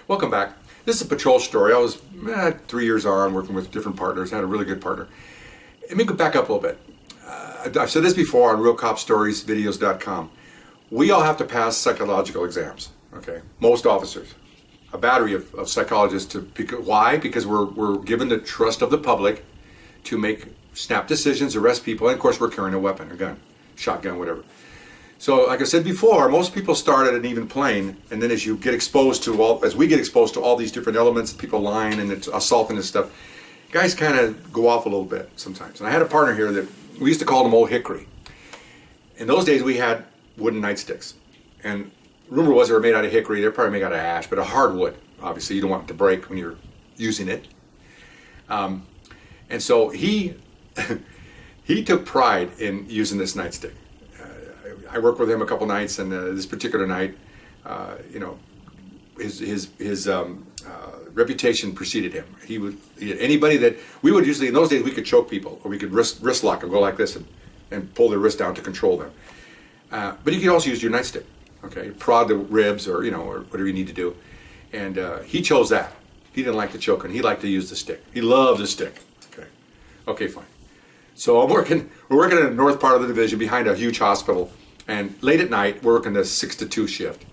Welcome back. This is a patrol story. I was 3 years on working with different partners, had a really good partner. Let me go back up a little bit. I've said this before on RealCopStoriesVideos.com. We all have to pass psychological exams, okay? Most officers. A battery of psychologists. Why? Because we're given the trust of the public to make snap decisions, arrest people, and of course we're carrying a weapon, a gun, shotgun, whatever. So, like I said before, most people start at an even plane, and then as we get exposed to all these different elements, people lying and assaulting and stuff, guys kind of go off a little bit sometimes. And I had a partner here that we used to call them Old Hickory. In those days, we had wooden nightsticks, and rumor was they were made out of hickory. They're probably made out of ash, but a hardwood. Obviously, you don't want it to break when you're using it. And so he took pride in using this nightstick. I worked with him a couple nights, and this particular night, his reputation preceded him. Anybody that we would usually in those days we could choke people, or we could wrist lock them, go like this, and pull their wrist down to control them. But you could also use your nightstick, okay, prod the ribs, or or whatever you need to do. And he chose that. He didn't like the choking. He liked to use the stick. He loved the stick. Okay, fine. So we're working in the north part of the division behind a huge hospital. And late at night, we're working the 6 to 2 shift,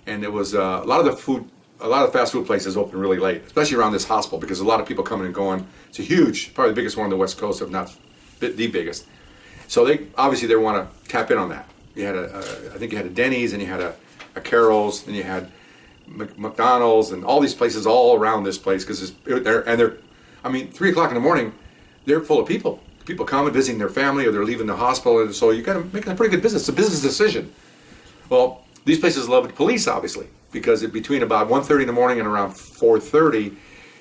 and it was a lot of fast food places open really late, especially around this hospital, because a lot of people coming and going. It's a huge, probably the biggest one on the West Coast, if not the biggest. So they want to tap in on that. You had I think you had a Denny's, and you had a Carol's, and you had McDonald's, and all these places all around this place, because they're 3 o'clock in the morning, they're full of people. People come and visiting their family, or they're leaving the hospital, and so you got to make a pretty good business. It's a business decision. Well, these places love the police, obviously, because between about 1:30 in the morning and around 4:30,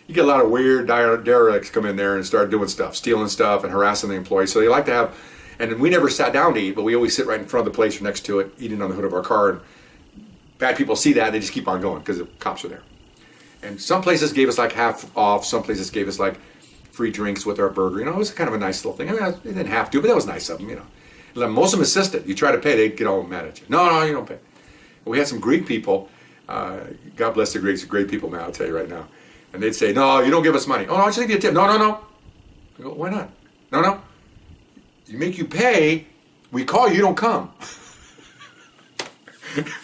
you get a lot of weird derelicts come in there and start doing stuff, stealing stuff and harassing the employees. So they like to have, and we never sat down to eat, but we always sit right in front of the place or next to it, eating on the hood of our car. And bad people see that, they just keep on going because the cops are there. And some places gave us like half off. Some places gave us like free drinks with our burger. It was kind of a nice little thing. They didn't have to, but that was nice of them, Most of them insisted. You try to pay, they'd get all mad at you. No, you don't pay. We had some Greek people. God bless the Greeks, great people, man, I'll tell you right now. And they'd say, no, you don't give us money. Oh, no, I'll just give you a tip. No. I go, why not? No. You pay, we call you, don't come.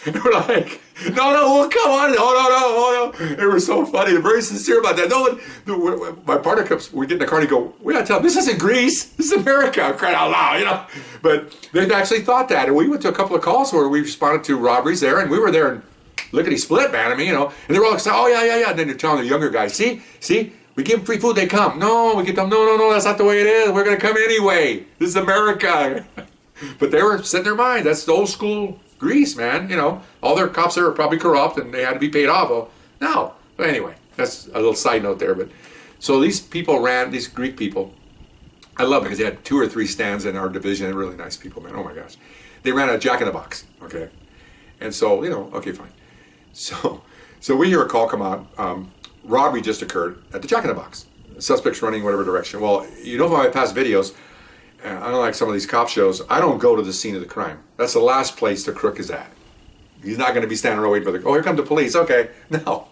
We're like, no, we'll come on. Oh, no. They were so funny. They're very sincere about that. My partner comes, we get in the car and go, we got to tell them, this isn't Greece. This is America. I'm crying out loud, But they've actually thought that. And we went to a couple of calls where we responded to robberies there, and we were there and lickety split, man. And they were all excited. Oh, yeah. And then they're telling the younger guys, see, we give them free food, they come. No, we give them, no, that's not the way it is. We're going to come anyway. This is America. But they were setting their mind. That's the old school Greece, man. All their cops there are probably corrupt and they had to be paid off. Well, no. But anyway, that's a little side note there. But so these Greek people, I love them because they had 2 or 3 stands in our division. They're really nice people, man. Oh my gosh. They ran a Jack in the Box, okay? And so, okay, fine. So we hear a call come out. Robbery just occurred at the Jack in the Box. The suspect's running whatever direction. Well, from my past videos, unlike some of these cop shows, I don't go to the scene of the crime. That's the last place the crook is at. He's not going to be standing around waiting for here come the police. Okay, no.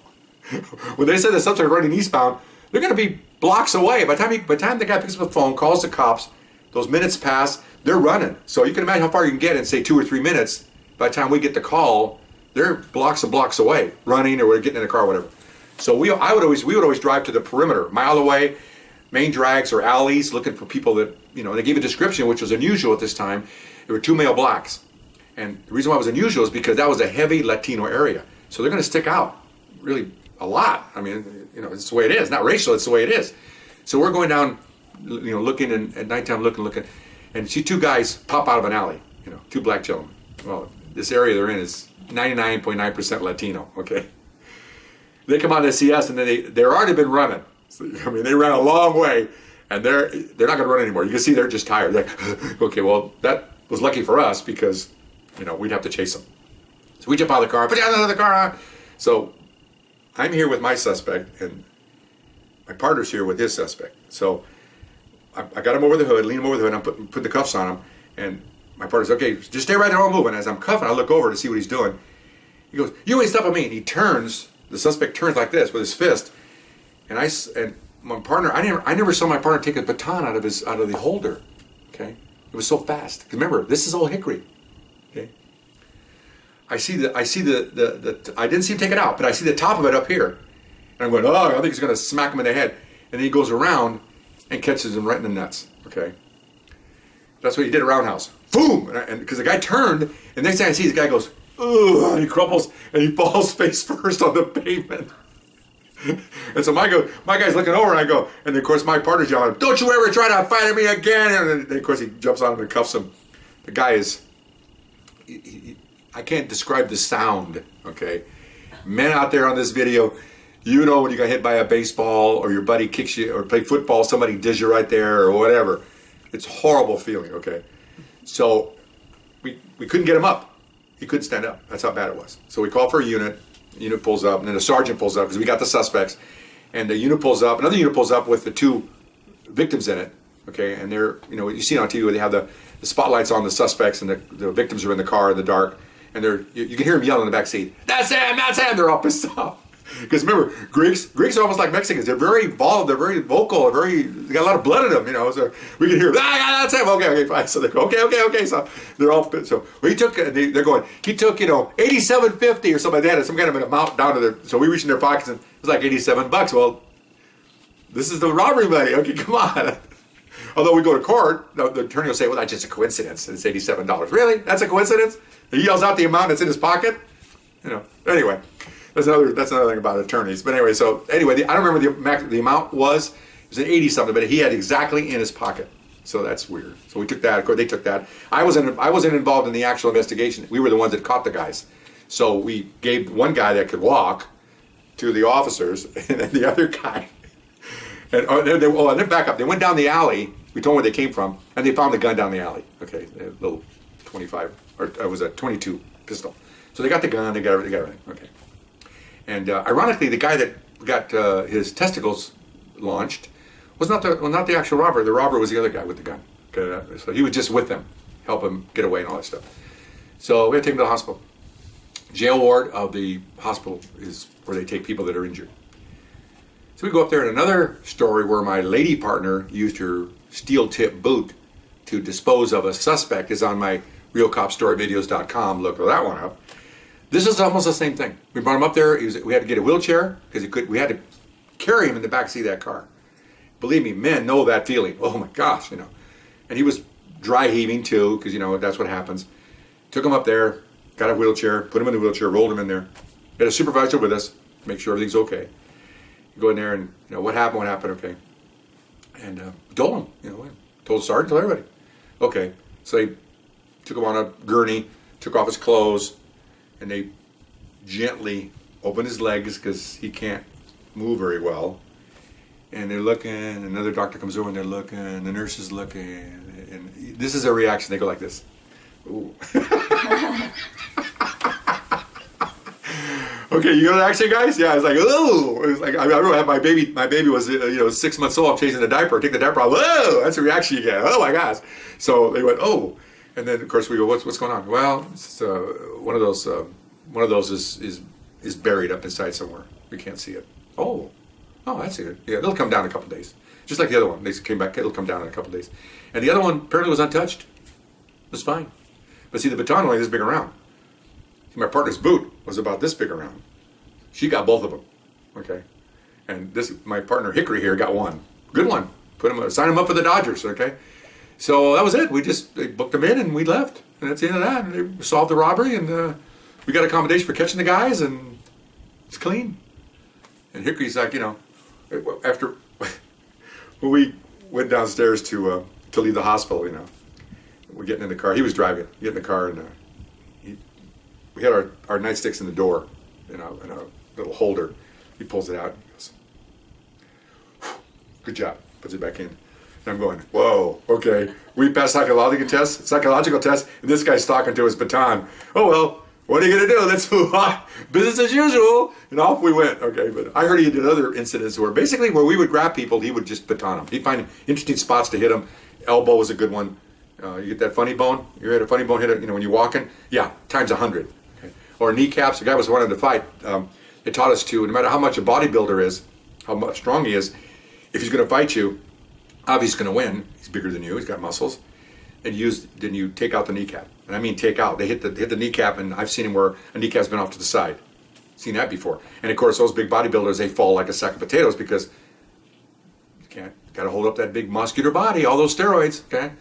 When they say the suspect running eastbound, they're going to be blocks away. By the time the guy picks up the phone, calls the cops, those minutes pass, they're running. So you can imagine how far you can get in, say, 2 or 3 minutes. By the time we get the call, they're blocks and blocks away, running or getting in a car or whatever. So we would always drive to the perimeter, mile away, main drags or alleys, looking for people that, they gave a description, which was unusual at this time. There were 2 male blacks. And the reason why it was unusual is because that was a heavy Latino area. So they're going to stick out really a lot. It's the way it is. Not racial, it's the way it is. So we're going down, looking at nighttime, looking, and see 2 guys pop out of an alley, 2 black gentlemen. Well, this area they're in is 99.9% Latino, okay? They come out to see us, and then they're already been running. So, they ran a long way, and they're not going to run anymore. You can see they're just tired. Like, okay, well, that was lucky for us because, we'd have to chase them. So we jump out of the car, put you out of the car. So I'm here with my suspect, and my partner's here with his suspect. So I got him over the hood, lean him over the hood, and I'm putting the cuffs on him, and my partner's, okay, just stay right there, don't move. And as I'm cuffing, I look over to see what he's doing. He goes, you ain't stopping me. And he turns the suspect turns like this with his fist, and my partner, I never saw my partner take a baton out of the holder. Okay, it was so fast. 'Cause remember, this is old hickory. Okay, I didn't see him take it out, but I see the top of it up here, and I'm going, oh, I think he's going to smack him in the head, and then he goes around and catches him right in the nuts. Okay, that's what he did at Roundhouse. Boom, and because the guy turned, and next thing I see, this guy goes, ugh, and he crumples and he falls face first on the pavement. And so my guy's looking over, and I go, and then of course my partner's yelling, don't you ever try to fight at me again. And then of course he jumps on him and cuffs him. The guy is, I can't describe the sound, okay? Men out there on this video, you know when you got hit by a baseball, or your buddy kicks you, or play football, somebody digs you right there, or whatever. It's a horrible feeling, okay? So we couldn't get him up. He couldn't stand up. That's how bad it was. So we call for a unit. The unit pulls up, and then a sergeant pulls up because we got the suspects. And the unit pulls up. Another unit pulls up with the two victims in it. Okay, and they're, you know, you see it on TV where they have the spotlights on the suspects, and the victims are in the car in the dark, and you can hear them yelling in the back seat. That's him! That's him! They're all pissed off. Because remember, Greeks are almost like Mexicans. They're very vocal. They're very vocal. They got a lot of blood in them, you know. So we can hear, that's him. Okay, fine. So they go, okay. So they're all pissed. So he took, they're going, he took, you know, $87.50 or something like that, some kind of an amount down to their. So we reach in their pockets, and it was like $87. Well, this is the robbery money. Okay, come on. Although we go to court, the attorney will say, well, that's just a coincidence. It's $87. Really? That's a coincidence? He yells out the amount that's in his pocket? You know, anyway. That's another thing about attorneys. But anyway, I don't remember the amount was. It was an 80-something, but he had exactly in his pocket. So that's weird. So we took that. Of course, they took that. I wasn't involved in the actual investigation. We were the ones that caught the guys. So we gave one guy that could walk to the officers, and then the other guy. And then back up. They went down the alley. We told them where they came from, and they found the gun down the alley. Okay, a little 25, or it was a 22 pistol. So they got the gun. They got everything. Okay. And ironically, the guy that got his testicles launched was not the actual robber. The robber was the other guy with the gun. Okay, so he was just with them, help him get away and all that stuff. So we had to take him to the hospital. Jail ward of the hospital is where they take people that are injured. So we go up there, and another story where my lady partner used her steel tip boot to dispose of a suspect is on my RealCopStoriesVideos.com. Look that one up. This is almost the same thing. We brought him up there. We had to get a wheelchair because we had to carry him in the back seat of that car. Believe me, men know that feeling. Oh my gosh, you know. And he was dry heaving too, because you know that's what happens. Took him up there, got a wheelchair, put him in the wheelchair, rolled him in there. Had a supervisor with us, make sure everything's okay. You go in there and you know what happened, okay. And told him, you know, told the sergeant, told everybody. Okay, so they took him on a gurney, took off his clothes. And they gently open his legs because he can't move very well. And they're looking, another doctor comes over and they're looking, the nurse is looking, and this is their reaction. They go like this. Ooh. Okay, you know the action, guys? Yeah, it's like, ooh. It's like, I remember my baby was 6 months old, I'm changing the diaper, take the diaper off, whoa, that's the reaction you get. Oh my gosh. So they went, oh. And then of course we go, what's going on? Well, it's, one of those is buried up inside somewhere. We can't see it. Oh, I see it. Yeah, it'll come down in a couple of days. Just like the other one. They came back, it'll come down in a couple of days. And the other one apparently was untouched. It was fine. But see, the baton only this big around. See, my partner's boot was about this big around. She got both of them. Okay. And my partner Hickory here got one. Good one. Sign him up for the Dodgers, okay? So that was it. They booked them in and we left. And that's the end of that. And they solved the robbery and we got accommodation for catching the guys and it's clean. And Hickory's like, you know, after when we went downstairs to leave the hospital, you know, we're getting in the car. He was driving. We get in the car and we had our nightsticks in the door in a little holder. He pulls it out and he goes, good job. Puts it back in. And I'm going, whoa, okay. We passed psychological test, and this guy's talking to his baton. Oh, well, what are you going to do? Let's move on. Business as usual. And off we went. Okay, but I heard he did other incidents where basically where we would grab people, he would just baton them. He'd find interesting spots to hit them. Elbow was a good one. You get that funny bone? You had a funny bone hit it, you know, when you're walking? Yeah, times 100. Okay. Or kneecaps. The guy was wanting to fight. it taught us to, no matter how much a bodybuilder is, how much strong he is, if he's going to fight you, obviously he's going to win. He's bigger than you. He's got muscles. And then you take out the kneecap. And I mean take out. They hit the kneecap, and I've seen him where a kneecap's been off to the side. Seen that before. And of course, those big bodybuilders, they fall like a sack of potatoes because you got to hold up that big muscular body, all those steroids. Okay.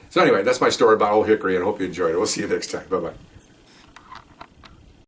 So anyway, that's my story about Old Hickory, and I hope you enjoyed it. We'll see you next time. Bye bye.